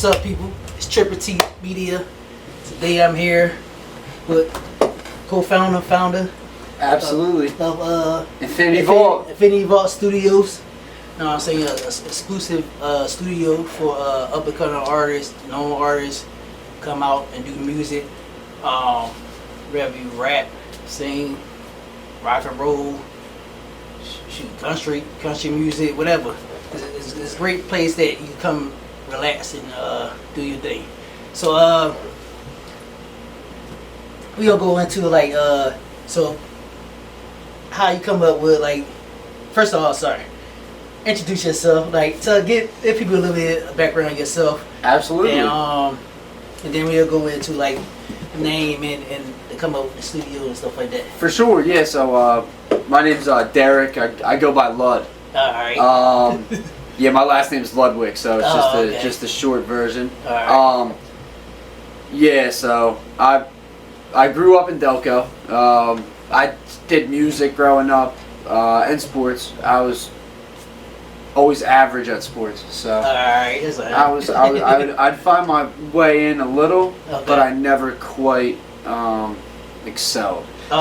What's up, people? It's trippletmedia. Today I'm here with founder Absolutely. of Infinitivault. Infinitivault Studios. You know what I'm saying? An exclusive studio for up and coming artists, known artists, come out and do music. Whether you rap, sing, rock and roll, shoot, country music, whatever. It's a great place that you can come relax and do your thing. So we gonna go into like so how you come up with, like, first of all, introduce yourself, like, to give people a little bit of background on yourself. Absolutely. And then we'll go into like name and come up with the studio and stuff like that. For sure, yeah. So my name's Derek. I go by Lud. Alright. Yeah, my last name's Ludwig, so it's just the short version. Alright. Yeah, so I grew up in Delco. I did music growing up and sports. I was always average at sports, so I'd find my way in a little, but I never quite excelled. So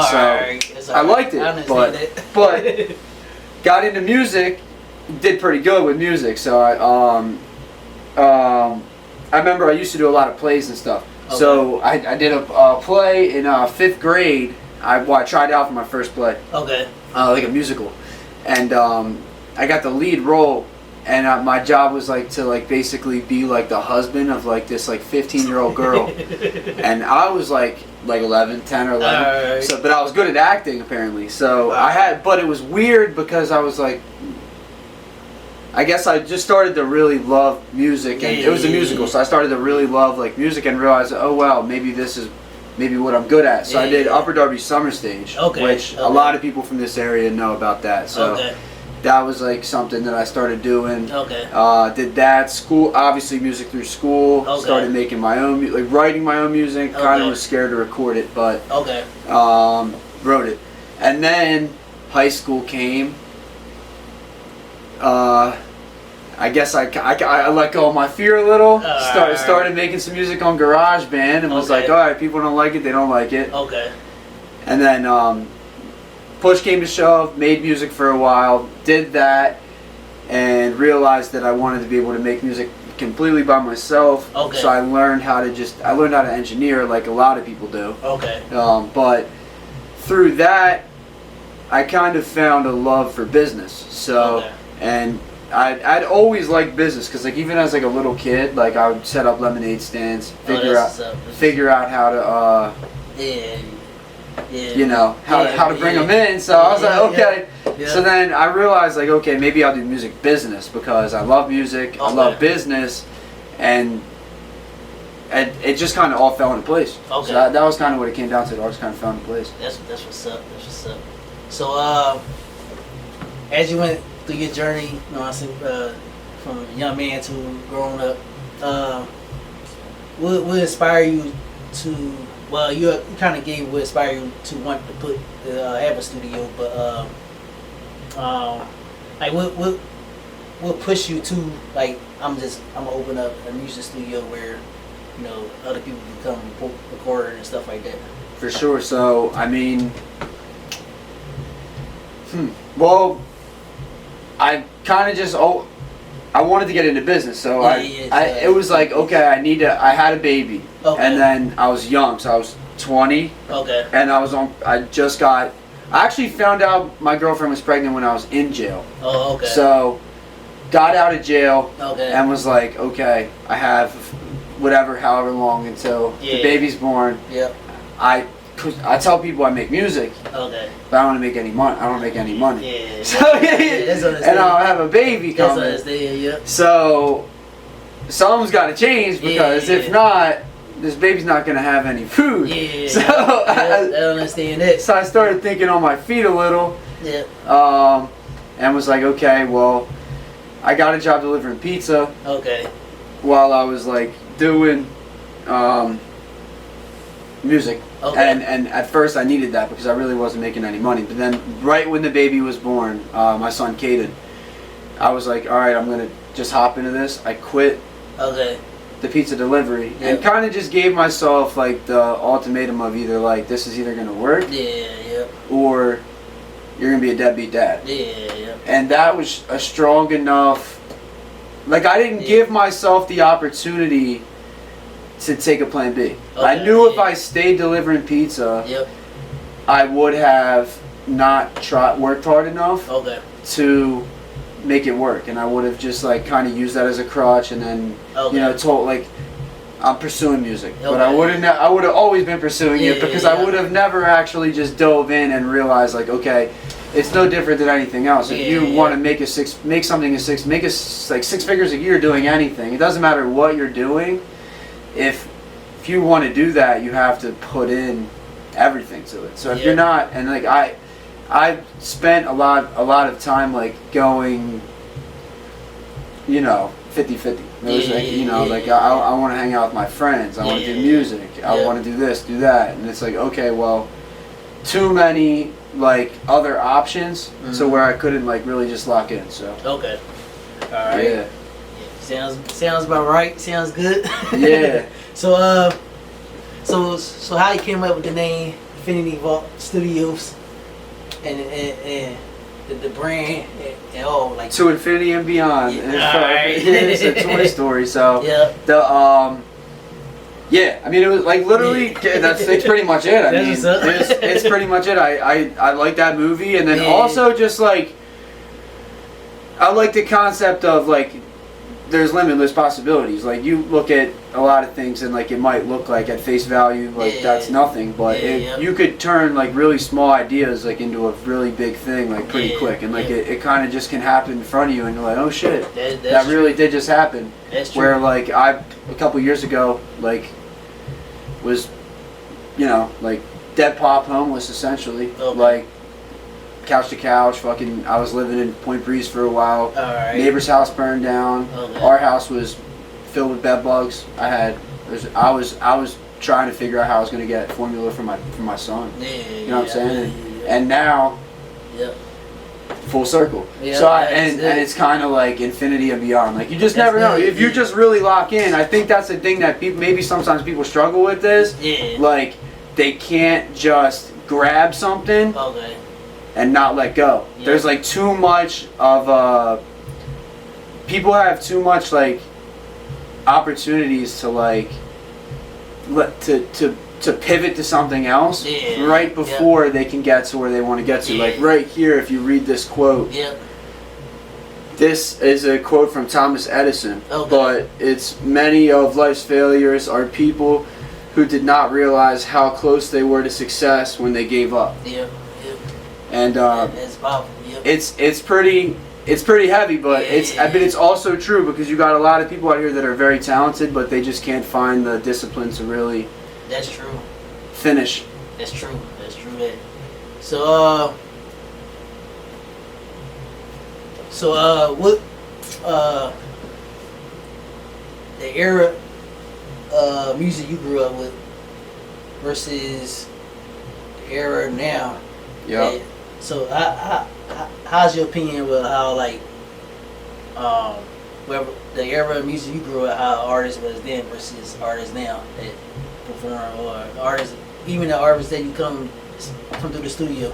I liked it, but got into music, did pretty good with music. So I remember I used to do a lot of plays and stuff. Okay. So I did a play in 5th grade. I tried out for my first play. Okay. Like a musical, and I got the lead role, and my job was to basically be like the husband of this 15-year-old girl, and I was like 10 or 11. So, but I was good at acting apparently. So but it was weird because I was like, I guess I just started to really love music, and it was a musical, so I started to really love music and realized, oh wow, maybe this is what I'm good at. So I did Upper Darby Summer Stage, which a lot of people from this area know about that. So that was something that I started doing. Did that, school, obviously music through school. Started making my own, writing my own music. Kind of was scared to record it, but wrote it. And then high school came. I guess I let go of my fear a little. Started making some music on GarageBand, and was like, all right, people don't like it, they don't like it. And then push came to shove, made music for a while, did that, and realized that I wanted to be able to make music completely by myself. So I learned how to engineer like a lot of people do. But through that, I kind of found a love for business. So and I'd always liked business, because even as a little kid, I would set up lemonade stands, figure out how to how to bring them in. So I was okay. So then I realized okay, maybe I'll do music business, because I love music, I love business, and it just kind of all fell into place. So that was kind of what it came down to. It all just kind of fell into place. That's what's up. That's what's up. So as you went through your journey, from a young man to growing up, what inspire you to? Well, you kind of gave what inspired you to want to have a studio, but what pushed you to I'm gonna open up a music studio where other people can come record and stuff like that. For sure. So I mean, well, I kind of just I wanted to get into business, so it was okay, I had a baby, and then I was young, so I was 20, and I actually found out my girlfriend was pregnant when I was in jail. So got out of jail, and was okay, I have however long until the baby's born. I tell people I make music, but I don't want to make any money. I don't make any money. So and I'll have a baby coming. So something's got to change, because if not, this baby's not going to have any food. So I don't understand it. So I started thinking on my feet a little. And was okay, well, I got a job delivering pizza. While I was doing music. And at first I needed that, because I really wasn't making any money. But then right when the baby was born, my son Caden, I was all right, I'm going to just hop into this. I quit the pizza delivery, and kind of just gave myself like the ultimatum of either like this is either gonna work, or you're gonna be a deadbeat dad. And that was a strong enough. Like I didn't give myself the opportunity to take a plan B. I knew if I stayed delivering pizza, I would have not worked hard enough to make it work, and I would have just like kind of used that as a crutch, and then you know told like I'm pursuing music, but I wouldn't. I would have always been pursuing it because I would have never actually just dove in and realized like okay, it's no different than anything else. If you want to make like 6 figures a year doing anything, it doesn't matter what you're doing. If you want to do that, you have to put in everything to it. So if you're not, and like I spent a lot of time like going, you know, 50-50. It was like, you know, like I want to hang out with my friends. I want to do music. I want to do this, do that. And it's like, okay, well, too many like other options, so where I couldn't like really just lock in. So okay, all right, sounds about right. Sounds good. Yeah. So how you came up with the name Infinitivault Studios and the brand and all like to infinity and beyond. It's a Toy Story. So I mean it was like literally it's pretty much it. I mean it's pretty much it. I like that movie, and then also just like I like the concept of like there's limitless possibilities. Like you look at a lot of things and like it might look like at face value like that's nothing, but you could turn like really small ideas like into a really big thing like pretty quick, and like it kind of just can happen in front of you, and you're like, oh shit, that really did just happen. That's where like a couple years ago like was, you know, like dead pop homeless essentially, like couch to couch, fucking. I was living in Point Breeze for a while. Neighbor's house burned down. Our house was filled with bed bugs. I was trying to figure out how I was gonna get formula for my son. You know what I'm saying? And now, full circle. So and it's kind of like infinity and beyond. Like you just never know. If you just really lock in, I think that's the thing that maybe sometimes people struggle with this. Like they can't just grab something. And not let go. There's like too much of people have too much like opportunities to like to pivot to something else right before they can get to where they want to get to. Like right here, if you read this quote, this is a quote from Thomas Edison, but it's many of life's failures are people who did not realize how close they were to success when they gave up. And it's pretty heavy, but it's also true because you got a lot of people out here that are very talented, but they just can't find the discipline to really. That's true. Finish. That's true. That. So what the era music you grew up with versus the era now. Yeah. So how's your opinion about how like where the era of music you grew up, how artists was then versus artists now that perform, or artists, even the artists that you come through the studio?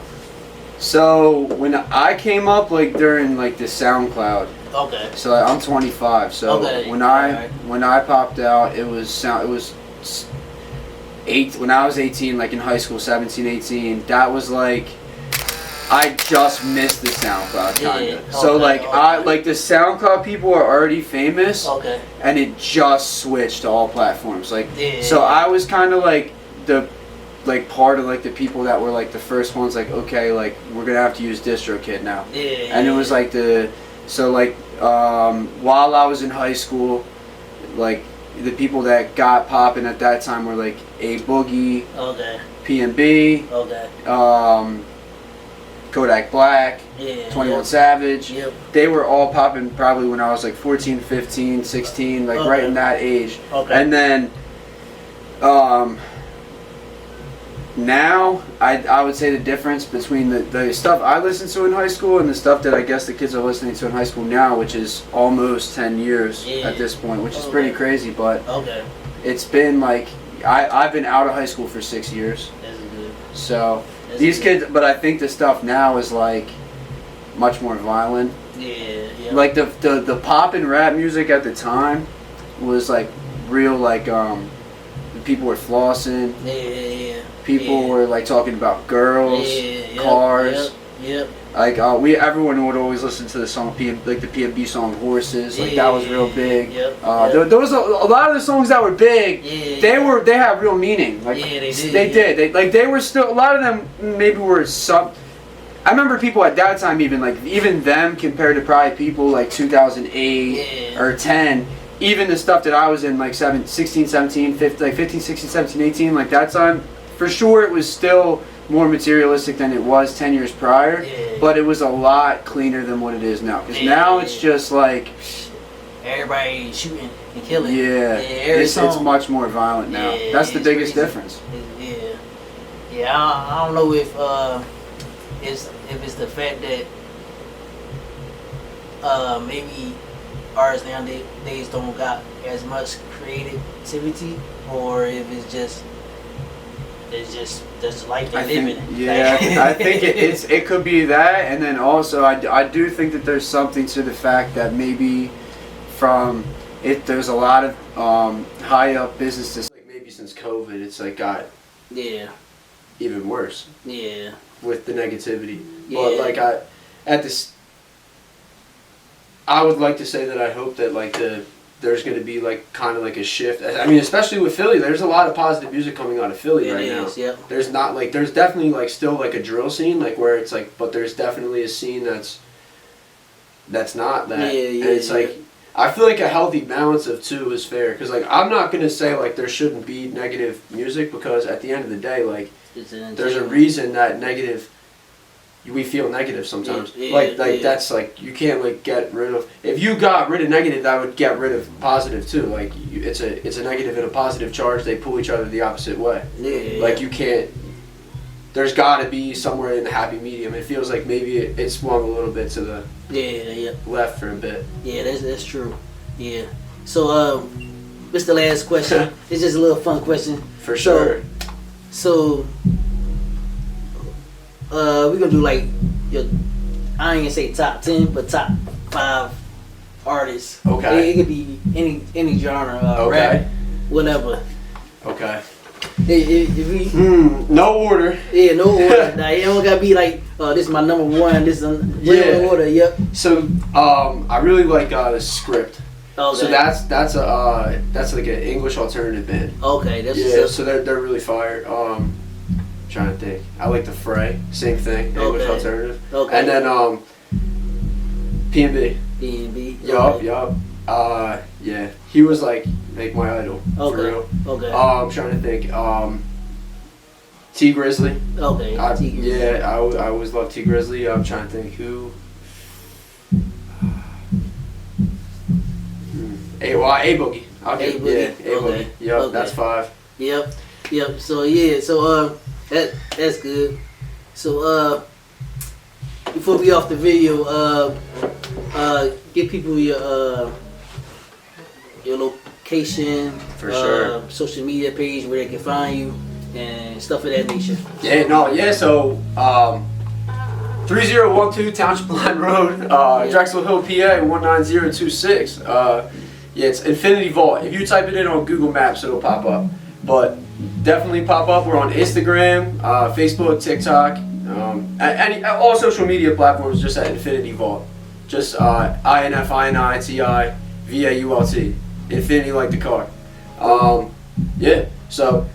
So when I came up like during like the SoundCloud. So like, I'm 25. So when I popped out, it was when I was 18, like in high school, 17, 18. That was like. I just missed the SoundCloud kinda. So like the SoundCloud people are already famous, and it just switched to all platforms. Like so I was kind of like the part of like the people that were like the first ones. Like okay, like we're gonna have to use DistroKid now. And it was like while I was in high school, like the people that got popping at that time were like A Boogie, P&B, Kodak Black, 21 Savage. They were all popping probably when I was like 14, 15, 16, like right in that age. And then now, I would say the difference between the stuff I listened to in high school and the stuff that I guess the kids are listening to in high school now, which is almost 10 years at this point, which is pretty crazy, but it's been like, I've been out of high school for 6 years. That's good. So, these kids, but I think the stuff now is like much more violent. Yeah. Like the pop and rap music at the time was like real, like people were flossing. Yeah. People were like talking about girls, cars. Yep. Like everyone would always listen to the song, like the PNB song "Horses." Like that was real big. There was a lot of the songs that were big. They had real meaning. Like they did. They were still, a lot of them maybe were some. I remember people at that time even them compared to probably people like 2008 or 10. Even the stuff that I was in like 16, 17, 15, 16, 17, 18, like that time, for sure it was still more materialistic than it was 10 years prior, but it was a lot cleaner than what it is now. Because now it's just like everybody shooting and killing. It's much more violent now. That's the biggest difference. I don't know if it's the fact that maybe artists nowadays don't got as much creativity, or if it's just life they're living. I think it could be that, and then also I do think that there's something to the fact that maybe there's a lot of high up businesses, like maybe since COVID it's like got even worse with the negativity. But like I would like to say that I hope that like there's going to be like kind of like a shift. I mean, especially with Philly, there's a lot of positive music coming out of Philly right now. There's not like, there's definitely like still like a drill scene, like where it's like, but there's definitely a scene that's not that. And it's like, I feel like a healthy balance of two is fair, because like I'm not going to say like there shouldn't be negative music, because at the end of the day, like there's a reason that we feel negative sometimes. That's like, you can't like get rid of, if you got rid of negative, that would get rid of positive too. Like it's a negative and a positive charge, they pull each other the opposite way. Like you can't, there's got to be somewhere in the happy medium. It feels like maybe it swung a little bit to the left for a bit. That's true. So this is the last question. It's just a little fun question for sure. So we're gonna do like I ain't gonna say top 10, but top 5 artists. Okay. It could be any genre, rap, whatever. Okay. If we, no order. No order. Nah, it don't gotta be like this is my number 1. This is order. Yep. So I really like the Script. Okay. So that's like an English alternative band. Okay. That's so they're really fire. Trying to think. I like the Fray, same thing, English alternative. Okay. And then PNB. Yup. He was like my idol for real. Okay. I'm trying to think. T Grizzly. Okay. I always loved T Grizzly. I'm trying to think who. A Boogie. A Boogie. Yep, that's 5. Yep. So that's good. So before we off the video, give people your location, for sure, social media page where they can find you and stuff of that nature. So 3012 Township Line Road, Drexel Hill, PA 19026. It's Infinitivault. If you type it in on Google Maps, it'll pop up. But definitely pop up. We're on Instagram, Facebook, TikTok, all social media platforms. Just at Infinitivault. Just INFINITI VAULT. Infinity like the car. So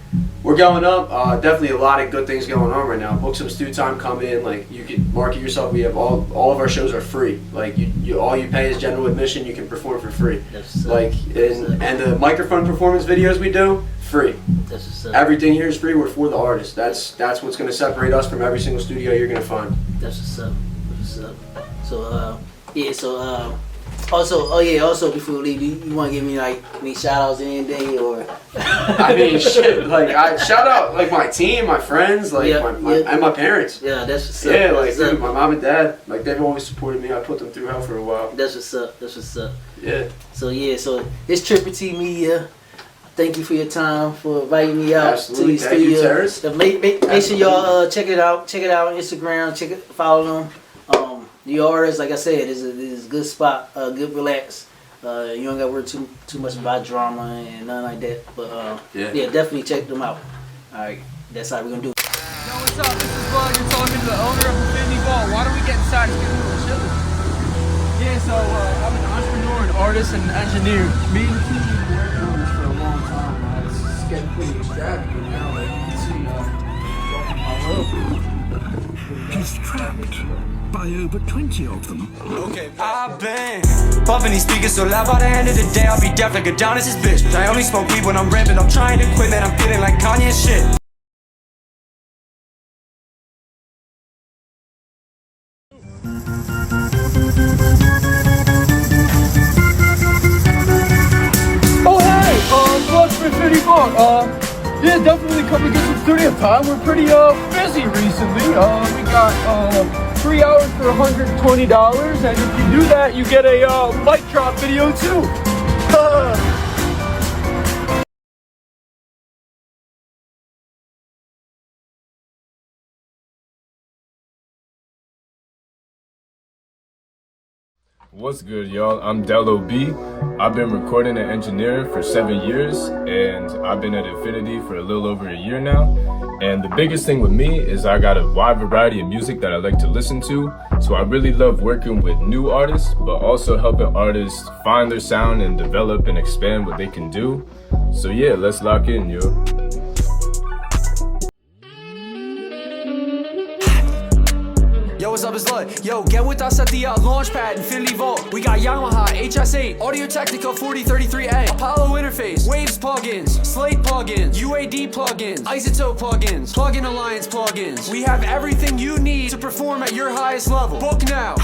we're going up. Definitely a lot of good things going on right now. Book some stew time. Come in. Like you can market yourself. We have all of our shows are free. Like you all you pay is general admission. You can perform for free. And the microphone performance videos we do, free. Everything here is free. We're for the artist. That's what's going to separate us from every single studio you're going to find. That's what's up. So Also, also before we leave, you want to give me like any shout outs or anything, or? I mean, shit, like, I shout out, like, my team, my friends, like, and my parents. Yeah, that's what's up. Yeah, like, dude, my mom and dad, like, they've always supported me. I put them through hell for a while. That's what's up. That's what's up. Yeah. So it's trippletmedia. Thank you for your time, for inviting me out to your studio. Make sure y'all check it out. Check it out on Instagram. Follow them. The artists, like I said, is a good spot. Good relax. You don't got to worry too much about drama and nothing like that. But yeah, definitely check them out. All right, that's how we're gonna do it. Yo, what's up? This is Bug. You're talking to the owner of Infiniti. Why don't we get inside and get a little chilly? Yeah, so I'm an entrepreneur, an artist, and an engineer. Me and the team have been working on this for a long time. It's getting pretty extravagant now. Like you can see, walking my road. He's trapped by over 20 of them. Okay, I've been bumping these speakers so loud by the end of the day I'll be deaf like a down as this bitch. I only smoke weed when I'm rapping. I'm trying to quit, man. I'm feeling like Kanye shit. Oh hey, Plugs for Infiniti. Yeah, definitely come and get some studio time. We're pretty busy recently. We got 3 hours for $120, and if you do that, you get a mic drop video too. What's good, y'all? I'm Dello B. I've been recording and engineering for 7 years, and I've been at Infiniti for a little over a year now. And the biggest thing with me is I got a wide variety of music that I like to listen to. So I really love working with new artists, but also helping artists find their sound and develop and expand what they can do. So yeah, let's lock in, yo. Yo, what's up, it's Lud. Yo, get with us at the launch pad, Infiniti Vault. We got Yamaha, HS8, Audio-Technica 4033A, Apollo interface, Waves plugins, Slate plugins, UAD plugins, Isotope plugins, Plugin Alliance plugins. We have everything you need to perform at your highest level. Book now.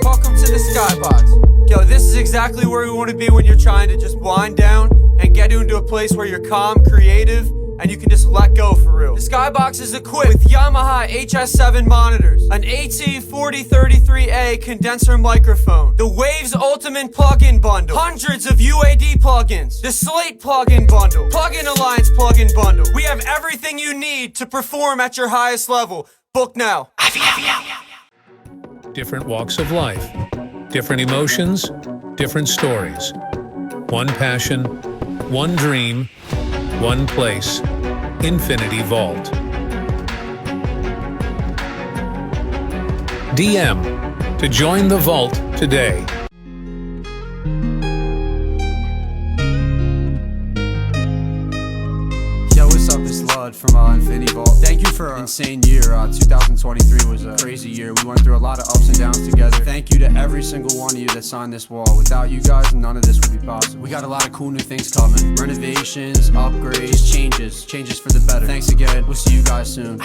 Welcome to the Skybox. Yo, this is exactly where we want to be when you're trying to just wind down and get into a place where you're calm, creative, and you can just let go for real. The Skybox is equipped with Yamaha HS7 monitors, an AT4033A condenser microphone, the Waves Ultimate plugin bundle, hundreds of UAD plugins, the Slate plugin bundle, Plugin Alliance plugin bundle. We have everything you need to perform at your highest level. Book now. Different walks of life, different emotions, different stories. One passion, one dream, one place. Infiniti Vault. DM to join the vault today. Yo, what's up? This is Lud from Infiniti Vault. Thank you for an insane year. 2023 was a crazy year. We went through a lot of ups and downs together. Thank you to every single one of you that signed this wall. Without you guys, none of this would be possible. We got a lot of cool new things coming. Renovations, upgrades, changes for the better. Thanks again. We'll see you guys soon.